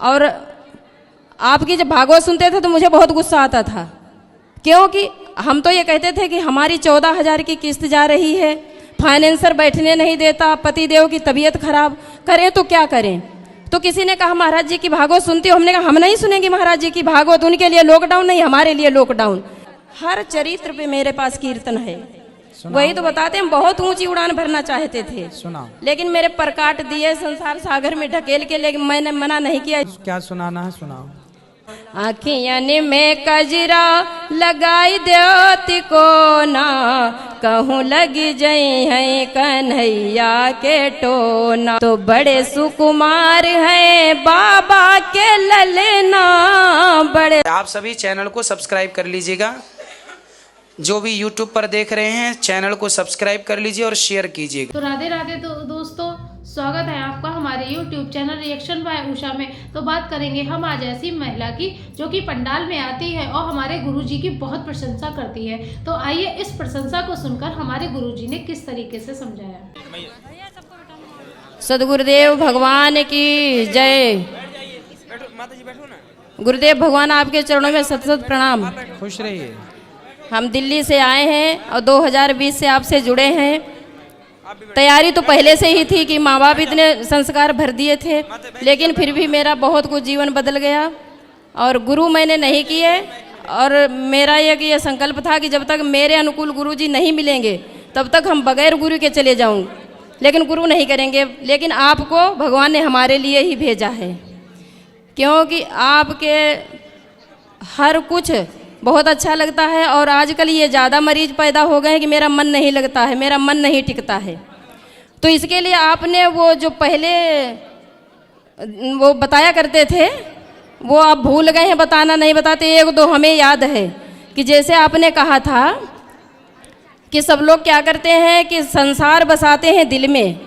और आपकी जब भागवत सुनते थे तो मुझे बहुत गुस्सा आता था, क्योंकि हम तो ये कहते थे कि हमारी 14,000 की किस्त जा रही है, फाइनेंसर बैठने नहीं देता, पतिदेव की तबीयत खराब, करें तो क्या करें। तो किसी ने कहा महाराज जी की भागवत सुनती हो, हमने कहा हम नहीं सुनेंगे महाराज जी की भागवत, उनके लिए लॉकडाउन नहीं, हमारे लिए लॉकडाउन। हर चरित्र पे मेरे पास कीर्तन है। वही तो बताते हम बहुत ऊंची उड़ान भरना चाहते थे, लेकिन मेरे पर काट दिए संसार सागर में ढकेल के, लेकिन मैंने मना नहीं किया। क्या सुनाना है सुनाओ। आखियन में कजरा लगाई देती को ना, कहूँ लग जाई है कन्हैया के टोना। तो बड़े सुकुमार हैं बाबा के ललना बड़े। आप सभी चैनल को सब्सक्राइब कर लीजिएगा, जो भी YouTube पर देख रहे हैं चैनल को सब्सक्राइब कर लीजिए और शेयर कीजिएगा। तो राधे राधे दोस्तों, स्वागत है आपका हमारे YouTube channel reaction by Usha में। तो बात करेंगे हम आज ऐसी महिला की जो कि पंडाल में आती है और हमारे गुरुजी की बहुत प्रशंसा करती है। तो आइए इस प्रशंसा को सुनकर हमारे गुरुजी ने किस तरीके से समझाया। सदगुरुदेव भगवान की जय। गुरुदेव भगवान आपके चरणों में सत सत प्रणाम। खुश रहिए। हम दिल्ली से आए हैं और 2020 से आपसे जुड़े हैं। तैयारी तो पहले से ही थी कि माँ बाप इतने संस्कार भर दिए थे, लेकिन फिर भी मेरा बहुत कुछ जीवन बदल गया और गुरु मैंने नहीं किए। और मेरा ये संकल्प था कि जब तक मेरे अनुकूल गुरुजी नहीं मिलेंगे तब तक हम बगैर गुरु के चले जाऊँ, लेकिन गुरु नहीं करेंगे। लेकिन आपको भगवान ने हमारे लिए ही भेजा है, क्योंकि आपके हर कुछ बहुत अच्छा लगता है। और आजकल ये ज़्यादा मरीज पैदा हो गए हैं कि मेरा मन नहीं लगता है, मेरा मन नहीं टिकता है। तो इसके लिए आपने वो जो पहले वो बताया करते थे वो आप भूल गए हैं, बताना नहीं बताते। एक दो हमें याद है कि जैसे आपने कहा था कि सब लोग क्या करते हैं कि संसार बसाते हैं दिल में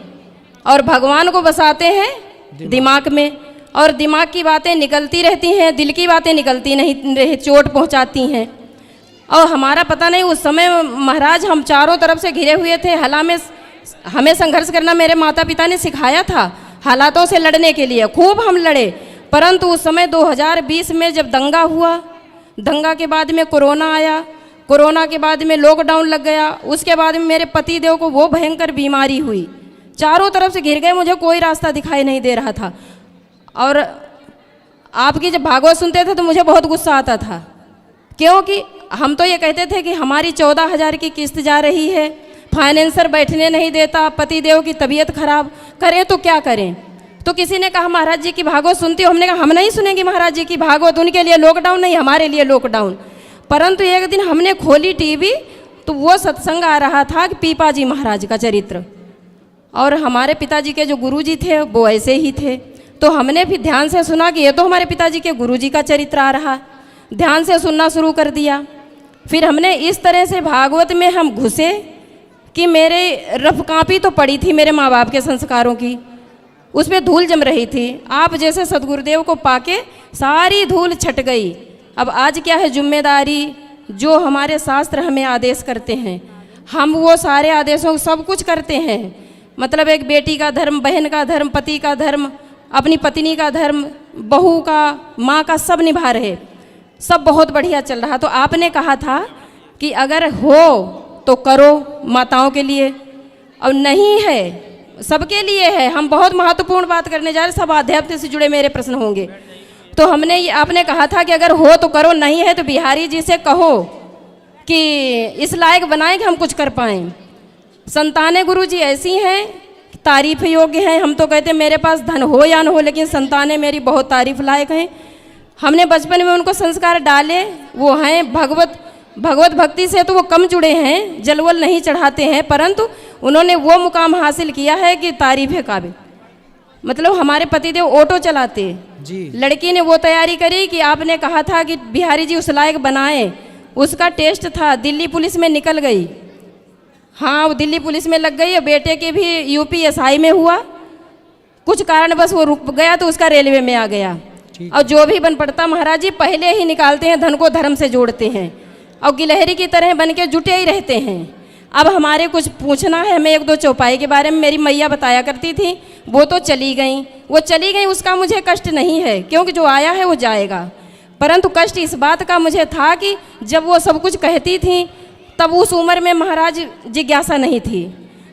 और भगवान को बसाते हैं दिमाग में, और दिमाग की बातें निकलती रहती हैं, दिल की बातें निकलती नहीं रही, चोट पहुंचाती हैं। और हमारा पता नहीं उस समय महाराज हम चारों तरफ से घिरे हुए थे। हमें संघर्ष करना मेरे माता पिता ने सिखाया था, हालातों से लड़ने के लिए खूब हम लड़े। परंतु उस समय 2020 में जब दंगा हुआ, दंगा के बाद में कोरोना आया, कोरोना के बाद में लॉकडाउन लग गया, उसके बाद में मेरे पति देव को वो भयंकर बीमारी हुई। चारों तरफ से घिर गए, मुझे कोई रास्ता दिखाई नहीं दे रहा था। और आपकी जब भागवत सुनते थे तो मुझे बहुत गुस्सा आता था, क्योंकि हम तो ये कहते थे कि हमारी 14,000 की किस्त जा रही है, फाइनेंसर बैठने नहीं देता, पतिदेव की तबीयत खराब, करें तो क्या करें। तो किसी ने कहा महाराज जी की भागवत सुनती हो, हमने कहा हम नहीं सुनेंगे महाराज जी की भागवत, उनके लिए लॉकडाउन नहीं, हमारे लिए लॉकडाउन। परंतु एक दिन हमने खोली टीवी तो वो सत्संग आ रहा था कि पीपा जी महाराज का चरित्र, और हमारे पिताजी के जो गुरुजी थे वो ऐसे ही थे। तो हमने भी ध्यान से सुना कि ये तो हमारे पिताजी के गुरुजी का चरित्र आ रहा, ध्यान से सुनना शुरू कर दिया। फिर हमने इस तरह से भागवत में हम घुसे कि मेरे रफ काँपी तो पड़ी थी मेरे माँ बाप के संस्कारों की, उस पर धूल जम रही थी। आप जैसे सदगुरुदेव को पाके सारी धूल छट गई। अब आज क्या है जिम्मेदारी, जो हमारे शास्त्र हमें आदेश करते हैं हम वो सारे आदेशों सब कुछ करते हैं। मतलब एक बेटी का धर्म, बहन का धर्म, पति का धर्म, अपनी पत्नी का धर्म, बहू का, माँ का, सब निभा रहे, सब बहुत बढ़िया चल रहा। तो आपने कहा था कि अगर हो तो करो माताओं के लिए, और नहीं है सबके लिए है। हम बहुत महत्वपूर्ण बात करने जा रहे, सब आध्यात्म से जुड़े मेरे प्रश्न होंगे। तो आपने कहा था कि अगर हो तो करो, नहीं है तो बिहारी जी से कहो कि इस लायक बनाएं कि हम कुछ कर पाएँ। संतानें गुरु जी ऐसी हैं तारीफ योग्य हैं। हम तो कहते हैं मेरे पास धन हो या न हो, लेकिन संतानें मेरी बहुत तारीफ लायक हैं। हमने बचपन में उनको संस्कार डाले, वो हैं भगवत भक्ति से तो वो कम जुड़े हैं, जलवल नहीं चढ़ाते हैं, परंतु उन्होंने वो मुकाम हासिल किया है कि तारीफ है काबिल। मतलब हमारे पतिदेव ऑटो चलाते जी। लड़की ने वो तैयारी करी कि आपने कहा था कि बिहारी जी उस लायक बनाएं, उसका टेस्ट था, दिल्ली पुलिस में निकल गई। हाँ, वो दिल्ली पुलिस में लग गई और बेटे के भी UPSI में हुआ, कुछ कारण बस वो रुक गया तो उसका रेलवे में आ गया। और जो भी बन पड़ता महाराज जी पहले ही निकालते हैं, धन को धर्म से जोड़ते हैं और गिलहरी की तरह बन के जुटे ही रहते हैं। अब हमारे कुछ पूछना है हमें, एक दो चौपाई के बारे में मेरी मैया बताया करती थी, वो तो चली गई, उसका मुझे कष्ट नहीं है, क्योंकि जो आया है वो जाएगा। परंतु कष्ट इस बात का मुझे था कि जब वो सब कुछ कहती थी तब उस उम्र में महाराज जिज्ञासा नहीं थी।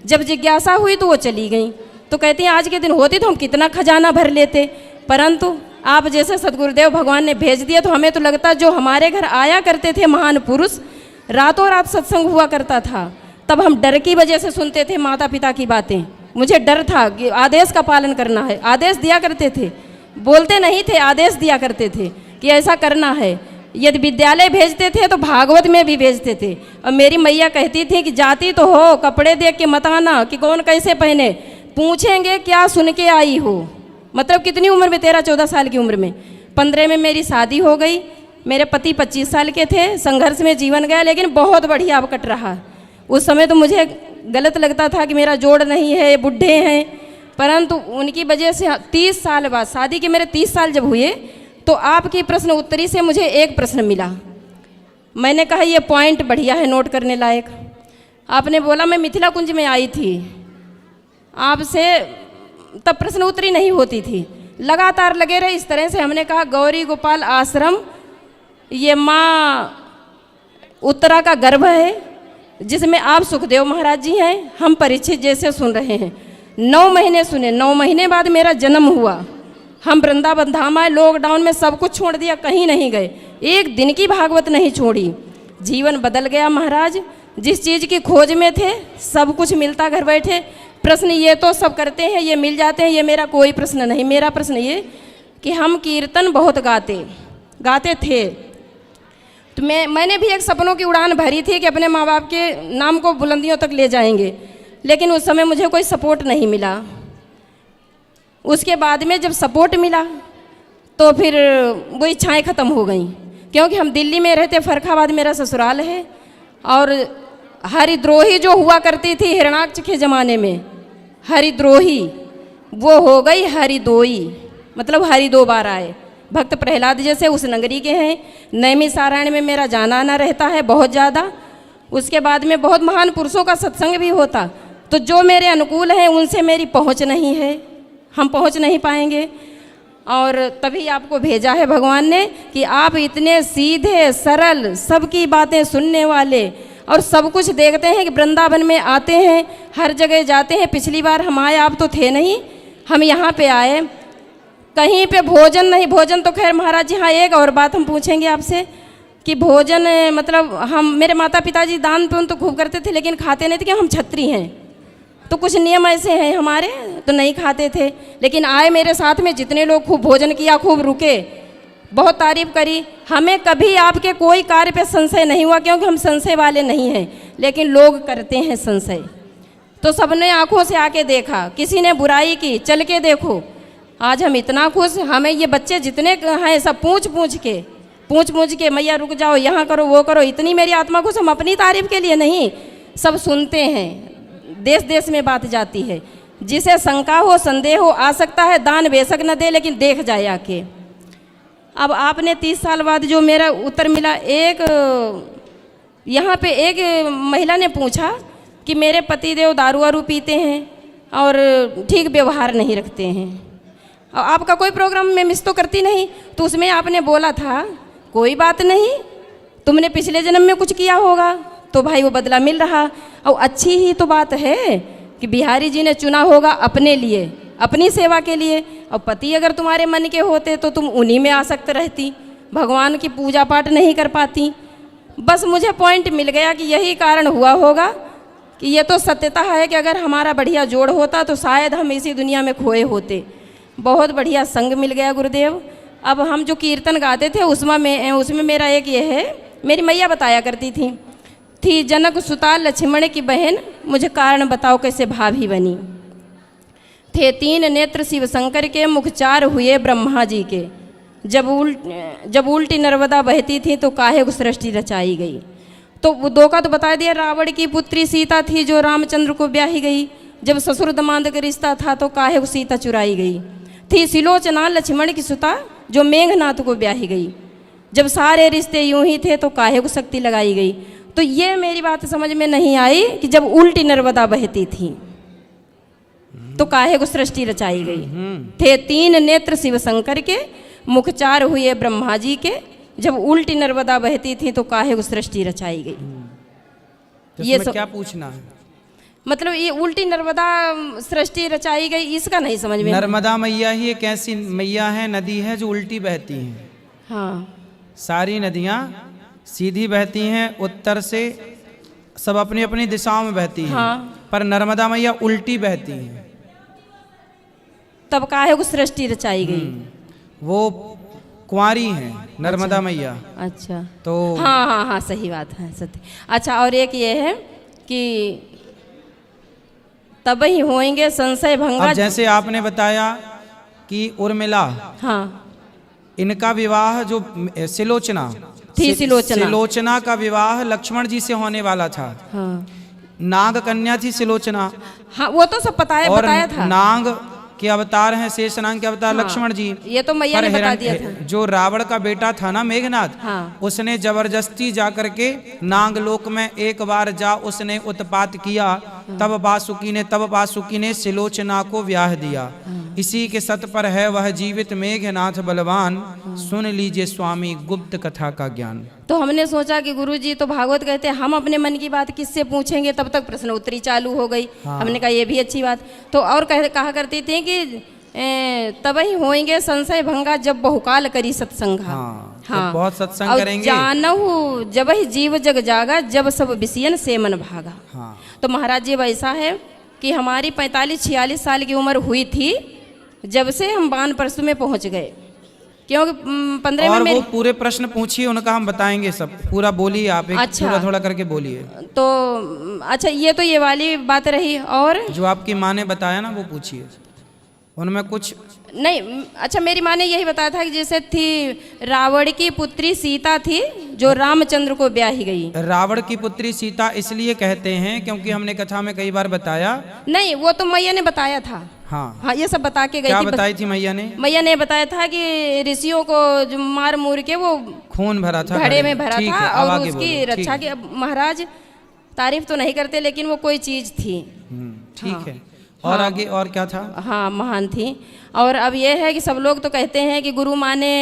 जब जिज्ञासा हुई तो वो चली गई। तो कहती हैं आज के दिन होती तो हम कितना खजाना भर लेते, परंतु आप जैसे सदगुरुदेव भगवान ने भेज दिया तो हमें तो लगता जो हमारे घर आया करते थे महान पुरुष, रातों रात सत्संग हुआ करता था, तब हम डर की वजह से सुनते थे माता पिता की बातें। मुझे डर था कि आदेश का पालन करना है, आदेश दिया करते थे, बोलते नहीं थे, आदेश दिया करते थे कि ऐसा करना है। यदि विद्यालय भेजते थे तो भागवत में भी भेजते थे। और मेरी मैया कहती थी कि जाती तो हो, कपड़े देख के मत आना कि कौन कैसे पहने, पूछेंगे क्या सुन के आई हो। मतलब कितनी उम्र में, 13-14 साल की उम्र में। 15 में मेरी शादी हो गई। मेरे पति 25 साल के थे। संघर्ष में जीवन गया, लेकिन बहुत बढ़िया अब कट रहा। उस समय तो मुझे गलत लगता था कि मेरा जोड़ नहीं है, बूढ़े हैं, परंतु उनकी वजह से 30 साल बाद, शादी के मेरे 30 साल जब हुए तो आपकी प्रश्न उत्तरी से मुझे एक प्रश्न मिला। मैंने कहा ये पॉइंट बढ़िया है, नोट करने लायक। आपने बोला मैं मिथिला कुंज में आई थी, आपसे तब प्रश्न उत्तरी नहीं होती थी, लगातार लगे रहे इस तरह से। हमने कहा गौरी गोपाल आश्रम ये माँ उत्तरा का गर्भ है, जिसमें आप सुखदेव महाराज जी हैं, हम परीक्षित जैसे सुन रहे हैं। 9 महीने सुने, 9 महीने बाद मेरा जन्म हुआ। हम वृंदावन धाम आए, लॉकडाउन में सब कुछ छोड़ दिया, कहीं नहीं गए, एक दिन की भागवत नहीं छोड़ी। जीवन बदल गया महाराज। जिस चीज़ की खोज में थे सब कुछ मिलता घर बैठे। प्रश्न ये तो सब करते हैं, ये मिल जाते हैं, ये मेरा कोई प्रश्न नहीं। मेरा प्रश्न ये कि हम कीर्तन बहुत गाते थे। तो मैंने भी एक सपनों की उड़ान भरी थी कि अपने माँ बाप के नाम को बुलंदियों तक ले जाएंगे, लेकिन उस समय मुझे कोई सपोर्ट नहीं मिला। उसके बाद में जब सपोर्ट मिला तो फिर वो इच्छाएं ख़त्म हो गई, क्योंकि हम दिल्ली में रहते, फर्रुखाबाद मेरा ससुराल है। और हरिद्रोही जो हुआ करती थी हिरणाक्ष के ज़माने में, हरिद्रोही वो हो गई हरिदोई, मतलब हरि 2 बार आए। भक्त प्रहलाद जैसे उस नगरी के हैं। नैमिषारण्य में मेरा जाना आना रहता है बहुत ज़्यादा। उसके बाद में बहुत महान पुरुषों का सत्संग भी होता, तो जो मेरे अनुकूल हैं उनसे मेरी पहुंच नहीं है, हम पहुंच नहीं पाएंगे। और तभी आपको भेजा है भगवान ने कि आप इतने सीधे सरल, सबकी बातें सुनने वाले और सब कुछ देखते हैं कि वृंदावन में आते हैं, हर जगह जाते हैं। पिछली बार हम आए, आप तो थे नहीं, हम यहाँ पे आए, कहीं पे भोजन नहीं। भोजन तो खैर महाराज जी, हाँ एक और बात हम पूछेंगे आपसे कि भोजन मतलब हम, मेरे माता पिताजी दान पुण्य तो खूब करते थे, लेकिन खाते नहीं थे, कि हम क्षत्रिय हैं तो कुछ नियम ऐसे हैं हमारे, तो नहीं खाते थे। लेकिन आए मेरे साथ में जितने लोग, खूब भोजन किया, खूब रुके, बहुत तारीफ करी। हमें कभी आपके कोई कार्य पे संशय नहीं हुआ, क्योंकि हम संशय वाले नहीं हैं, लेकिन लोग करते हैं संशय। तो सबने आंखों से आके देखा, किसी ने बुराई की, चल के देखो। आज हम इतना खुश, हमें ये बच्चे जितने हैं सब पूछ पूछ के मैया रुक जाओ, यहाँ करो, वो करो, इतनी मेरी आत्मा खुश। हम अपनी तारीफ के लिए नहीं, सब सुनते हैं, देश देश में बात जाती है। जिसे शंका हो, संदेह हो, आ सकता है, दान बेशक न दे, लेकिन देख जाए आके। अब आपने 30 साल बाद जो मेरा उत्तर मिला, एक यहाँ पे एक महिला ने पूछा कि मेरे पतिदेव दारू वारू पीते हैं और ठीक व्यवहार नहीं रखते हैं, और आपका कोई प्रोग्राम में मिस तो करती नहीं। तो उसमें आपने बोला था कोई बात नहीं, तुमने पिछले जन्म में कुछ किया होगा तो भाई वो बदला मिल रहा। और अच्छी ही तो बात है कि बिहारी जी ने चुना होगा अपने लिए, अपनी सेवा के लिए। और पति अगर तुम्हारे मन के होते तो तुम उन्हीं में आसक्त रहती, भगवान की पूजा पाठ नहीं कर पाती। बस मुझे पॉइंट मिल गया कि यही कारण हुआ होगा कि ये तो सत्यता है कि अगर हमारा बढ़िया जोड़ होता तो शायद हम इसी दुनिया में खोए होते। बहुत बढ़िया संग मिल गया गुरुदेव। अब हम जो कीर्तन गाते थे उसमें मेरा एक ये है, मेरी मैया बताया करती थी जनक सुता लक्ष्मण की बहन, मुझे कारण बताओ कैसे भाभी बनी। थे 3 नेत्र शिव शंकर के, मुख 4 हुए ब्रह्मा जी के। जब उल्टी नर्मदा बहती थी तो काहे को सृष्टि रचाई गई। तो वो 2 का तो बता दिया। रावण की पुत्री सीता थी जो रामचंद्र को ब्याही गई। जब ससुर दमाद का रिश्ता था तो काहे को सीता चुराई गई। थी सिलोचना लक्ष्मण की सुता जो मेघनाथ को ब्याही गई। जब सारे रिश्ते यूं ही थे तो काहे को शक्ति लगाई गई। तो ये मेरी बात समझ में नहीं आई कि जब उल्टी नर्मदा बहती थी तो काहे को सृष्टि रचाई गई। थे 3 नेत्र शिव शंकर के, मुख 4 हुए ब्रह्मा जी के, जब उल्टी नर्मदा बहती थी तो काहे को सृष्टि रचाई गई। तो ये इसमें क्या पूछना है? मतलब ये उल्टी नर्मदा सृष्टि रचाई गई, इसका नहीं समझ में। नर्मदा मैया ही एक ऐसी मैया है, नदी है जो उल्टी बहती है। हाँ, सारी नदियाँ सीधी बहती हैं उत्तर से, सब अपनी अपनी दिशाओं में बहती हैं। हाँ। पर नर्मदा मैया उल्टी बहती हैं। तब काहे को सृष्टि रचाई गई। वो कुंवारी हैं नर्मदा मैया। अच्छा, तो हाँ हाँ हाँ, सही बात है, सत्य। अच्छा, और एक ये है कि तब ही होएंगे संशय भंगा। अब जैसे आपने बताया कि उर्मिला, हाँ, इनका विवाह जो सिलोचना थी, सिलोचना का विवाह लक्ष्मण जी से होने वाला था। हाँ नाग कन्या थी सिलोचना, हाँ, वो तो सब पता है, और बताया था। नाग के अवतार हैं, शेषनाग के अवतार हाँ, लक्ष्मण जी। ये तो मैया पर ने बता दिया था। जो रावण का बेटा था ना मेघनाथ, हाँ। उसने जबरदस्ती जा करके नागलोक में एक बार जा उसने उत्पात किया। तब वासुकी ने सिलोचना को ब्याह दिया। इसी के सत पर है वह जीवित मेघनाथ बलवान, सुन लीजिए स्वामी गुप्त कथा का ज्ञान। तो हमने सोचा कि गुरुजी तो भागवत कहते हैं, हम अपने मन की बात किससे पूछेंगे, तब तक प्रश्न उत्तरी चालू हो गई। हाँ। हमने कहा ये भी अच्छी बात। तो और कहा करती थी कि तब ही होएंगे संशय भंगा जब बहुकाल करी सत्संगा। हाँ, तो बहुत सत्संग करेंगे। जानहु जब ही जीव जग जागा, जब सब विषयन से मन भागा। हाँ। तो महाराज जी ऐसा है कि हमारी 45-46 साल की उम्र हुई थी जब से हम बान परसु में पहुंच गए, क्योंकि 15 और में वो पूरे प्रश्न पूछिए, उनका हम बताएंगे सब। पूरा बोलिए आप, एक अच्छा। थोड़ा थोड़ा करके बोलिए। तो अच्छा, ये तो ये वाली बात रही। और जो आपकी माँ ने बताया ना वो पूछिए, उनमें कुछ नहीं। अच्छा, मेरी माँ ने यही बताया था कि जैसे थी रावण की पुत्री सीता थी जो रामचंद्र को ब्याही गई। रावण की पुत्री सीता इसलिए कहते हैं क्योंकि हमने कथा में कई बार बताया। नहीं, वो तो मैया ने बताया था। हाँ, हाँ, ये सब बता के गई क्या थी। बताई थी मैया ने? मैया ने बताया था कि ऋषियों को जो मार मूर के वो खून भरा था घड़े में भरा ठीक था है, अब और आगे उसकी बोलो। रक्षा की। अब महाराज तारीफ तो नहीं करते, लेकिन वो कोई चीज थी। ठीक है, और आगे और क्या था? हाँ, महान थी। और अब ये है कि सब लोग तो कहते हैं कि गुरु माँ ने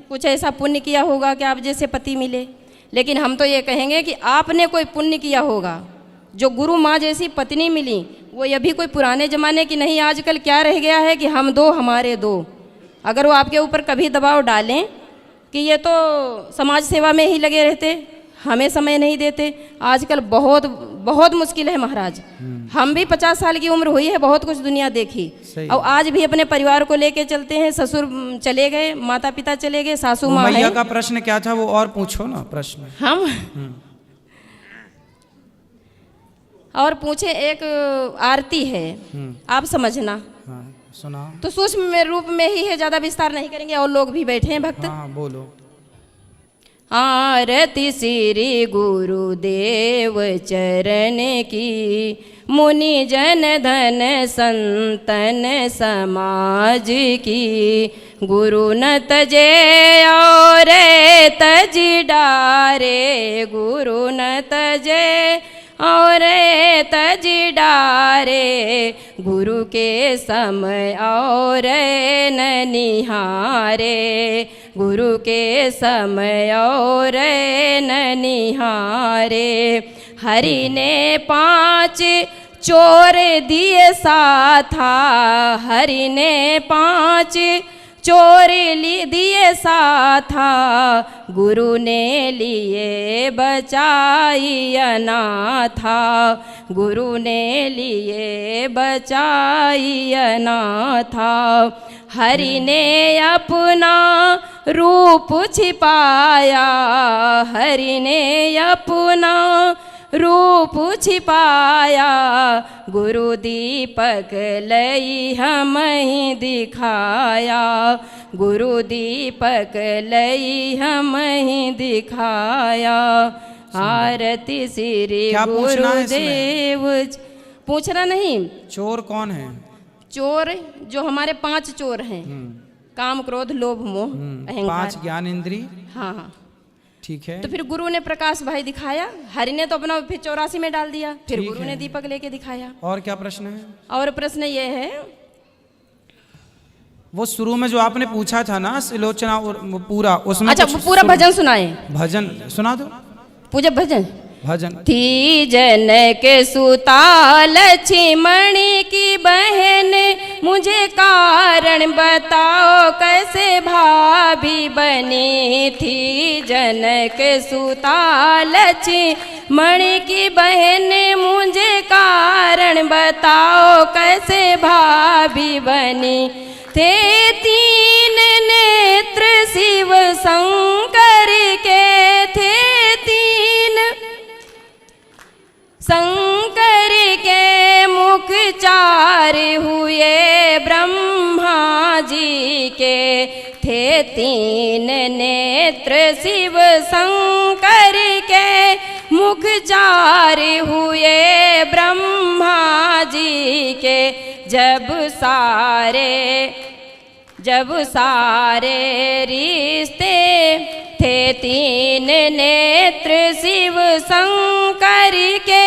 कुछ ऐसा पुण्य किया होगा कि आप जैसे पति मिले, लेकिन हम तो ये कहेंगे कि आपने कोई पुण्य किया होगा जो गुरु माँ जैसी पत्नी मिली। वो ये भी कोई पुराने ज़माने की नहीं, आजकल क्या रह गया है कि हम दो हमारे दो। अगर वो आपके ऊपर कभी दबाव डालें कि ये तो समाज सेवा में ही लगे रहते, हमें समय नहीं देते, आजकल बहुत बहुत मुश्किल है महाराज। हम भी 50 साल की उम्र हुई है, बहुत कुछ दुनिया देखी, और आज भी अपने परिवार को लेके चलते हैं। ससुर चले गए, माता पिता चले गए, सासू माँ मैया है। का प्रश्न क्या था वो और पूछो ना प्रश्न। हम और पूछे, एक आरती है, आप समझना। हाँ, सुनाओ। तो सूक्ष्म रूप में ही है, ज़्यादा विस्तार नहीं करेंगे, और लोग भी बैठे हैं भक्त। हाँ, बोलो। आरती श्री गुरुदेव चरण की, मुनि जन धन संतन समाज की। गुरु न तजे और तज डारे, गुरु न तजे और तज डारे। गुरु के समय और न निहारे, गुरु के समय और न निहारे। हरि ने 5 चोर दिए साथा, हरि ने 5 चोर दिए साथा। गुरु ने लिए बचाई अनाथा, गुरु ने लिए बचाई अनाथा। हरि ने अपना रूप छिपाया, हरि ने अपना रूप छिपाया। गुरु दीपक लई हम ही दिखाया, गुरु दीपक लई हम ही दिखाया। आरती श्री गुरुदेव। पूछना नहीं। चोर कौन है? चोर जो हमारे 5 चोर हैं, काम क्रोध लोभ मोह अहंकार। 5 ज्ञान इंद्री। हाँ हाँ, ठीक है। तो फिर गुरु ने प्रकाश भाई दिखाया, हरि ने तो अपना फिर 84 में डाल दिया, फिर ठीक गुरु है। ने दीपक लेके दिखाया। और क्या प्रश्न है? और प्रश्न ये है, वो शुरू में जो आपने पूछा था ना सिलोचना और वो पूरा, उसमें अच्छा कुछ वो पूरा भजन सुनाए, भजन सुना दो। पूजा भजन। भजन। थी जनक सुता लक्ष्मणी की बहन, मुझे कारण बताओ कैसे भाभी बनी। थी जनक सुता लक्ष्मणी की बहन, मुझे कारण बताओ कैसे भाभी बनी। थे तीन नेत्र शिव शंकर के, थे तीन शंकर के मुख चार हुए ब्रह्मा जी के। थे तीन नेत्र शिव शंकर के, मुख चार हुए ब्रह्मा जी के। जब सारे रिश्ते थे तीन नेत्र शिव शंकर के,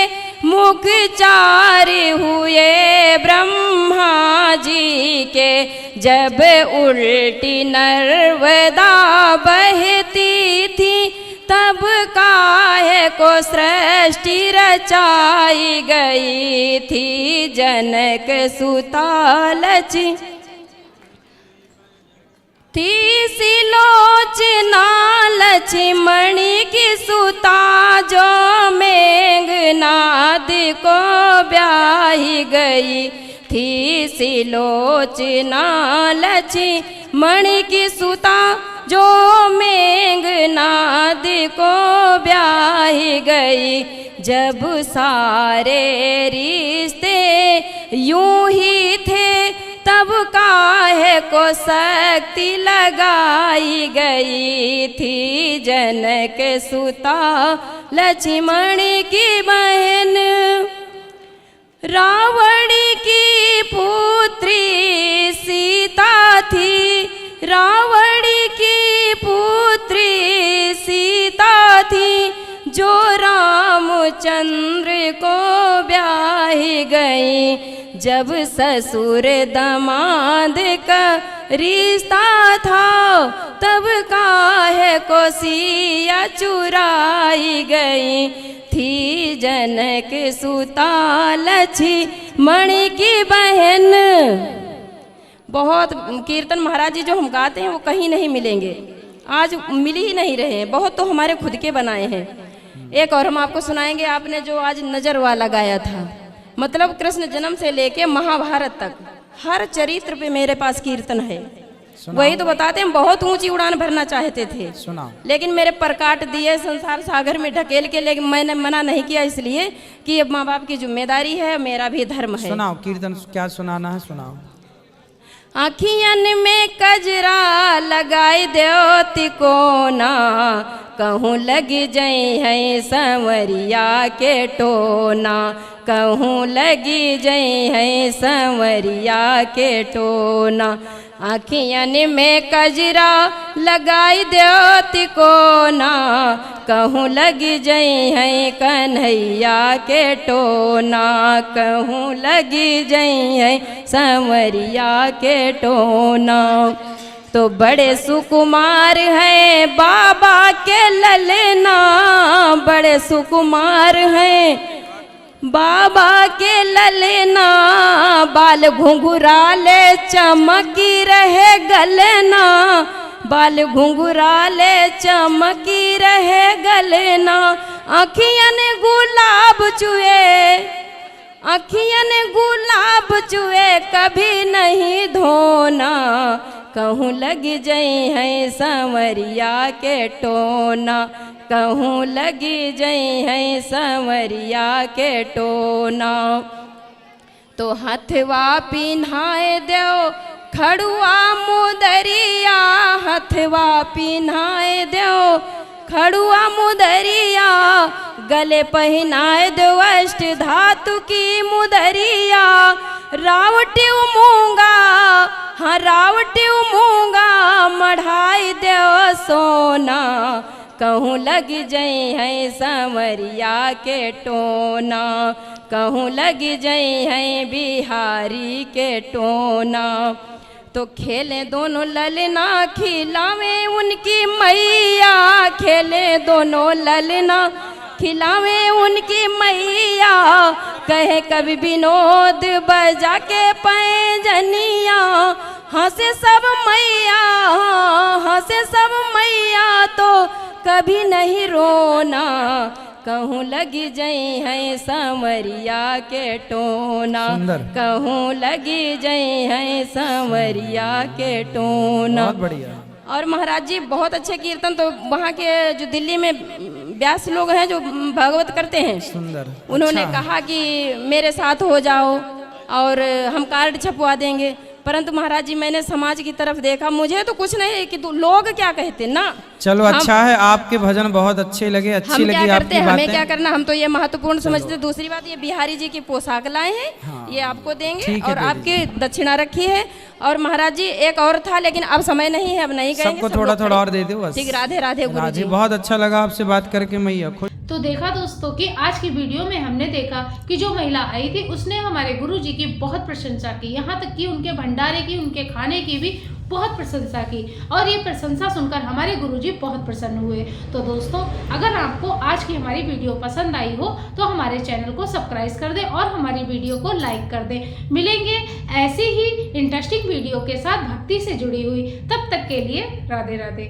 मुख चार हुए ब्रह्मा जी के। जब उल्टी नर्मदा बहती थी, तब काहे को सृष्टि रचाई गई थी। जनक सुता लक्ष्मणी थी सिलोचना लक्ष्मणी की सुता, जो मेघनाद को ब्याही गई थी। सिलोचना लक्ष्मणी की सुता, जो मेघनाद को ब्याही गई। जब सारे रिश्ते यूं ही थे, तब काहे को शक्ति लगाई गई थी। जनक सुता लक्ष्मणी की बहन, रावण की पुत्री सीता थी। रावण की पुत्री सीता थी, जो रामचंद्र को ब्याही गई। जब ससुर दामाद का रिश्ता था, तब काहे को सिया चुराई गई थी। जनक सुता लक्ष्मणी की बहन। बहुत कीर्तन महाराज जी जो हम गाते हैं वो कहीं नहीं मिलेंगे, आज मिल ही नहीं रहे हैं, बहुत तो हमारे खुद के बनाए हैं। एक और हम आपको सुनाएंगे, आपने जो आज नजर वाला गाया था, मतलब कृष्ण जन्म से लेके महाभारत तक हर चरित्र पे मेरे पास कीर्तन है। वही तो बताते हैं, बहुत ऊंची उड़ान भरना चाहते थे, लेकिन मेरे पर काट दिए संसार सागर में ढकेल के। लेकिन मैंने मना नहीं किया, इसलिए कि अब माँ बाप की जिम्मेदारी है, मेरा भी धर्म है। सुनाओ कीर्तन, क्या सुनाना है सुनाओ। आखियन में कजरा लगाई देवती को ना, कहूँ लग जई है संवरिया के टोना। कहूँ लगी जई है संवरिया के टोना। आखियन में कजरा लगाई देवती को ना, कहूँ लग जई है कन्हैया के टोना। कहूँ लगी जई है संवरिया के टोना। तो बड़े सुकुमार हैं बाबा के ललना, बड़े सुकुमार हैं बाबा के ललना। बाल घुंघराले चमकी रहे गलना, बाल घुंघराले चमकी रहे गलना। अखियन गुलाब चुए, अखियन गुलाब चुए कभी नहीं धोना। कहूँ लग जई है संवरिया के टोना। कहूँ लगी जई है संवरिया के टोना। तो हथवा पिन्हाए दो खड़ुआ मुदरिया, हथवा पिन्हाए दो खड़ुआ मुदरिया। गले पहनाए दो अष्ट धातु की मुदरिया। रावटी मूंगा, हाँ रावटी मूंगा मढ़ाई दो सोना। कहूँ लग जई है संवरिया के टोना, कहूँ लग जई है बिहारी के टोना। तो खेले दोनों ललना खिलावे उनकी मैया, खेले दोनों ललना खिलावे उनकी मैया, कहे कभी विनोद बजा के पैंजनिया, हंसे सब मैया, हंसे सब मैया तो कभी नहीं रोना, कहूँ लगी जई है संवरिया के टोना, कहूँ लगी जई है संवरिया के टोना। बहुत बढ़िया। और महाराज जी बहुत अच्छे कीर्तन, तो वहाँ के जो दिल्ली में व्यास लोग हैं जो भागवत करते हैं, सुंदर, उन्होंने अच्छा। कहा कि मेरे साथ हो जाओ और हम कार्ड छपवा देंगे, परंतु महाराज जी मैंने समाज की तरफ देखा, मुझे तो कुछ नहीं कि लोग क्या कहते ना। चलो अच्छा है, आपके भजन बहुत अच्छे लगे, अच्छी हम लगी क्या आपकी करते हैं, बातें। हमें क्या करना, हम तो ये महत्वपूर्ण समझते। दूसरी बात, ये बिहारी जी की पोशाक लाए हैं, हाँ। ये आपको देंगे ठीक है, और दे आपकी दक्षिणा रखी है। और महाराज जी एक और था, लेकिन अब समय नहीं है, अब नहीं कहेंगे। सबको सब थोड़ा लोग थोड़ा खड़े। और दे दो बस। ठीक, राधे राधे गुरु राधे। जी। बहुत अच्छा लगा आपसे बात करके मैया। तो देखा दोस्तों कि आज की वीडियो में हमने देखा कि जो महिला आई थी उसने हमारे गुरुजी की बहुत प्रशंसा की, यहाँ तक कि उनके भंडारे की, उनके खाने की भी बहुत प्रशंसा की, और ये प्रशंसा सुनकर हमारे गुरुजी बहुत प्रसन्न हुए। तो दोस्तों, अगर आपको आज की हमारी वीडियो पसंद आई हो तो हमारे चैनल को सब्सक्राइब कर दें और हमारी वीडियो को लाइक कर दें। मिलेंगे ऐसी ही इंटरेस्टिंग वीडियो के साथ भक्ति से जुड़ी हुई, तब तक के लिए राधे राधे।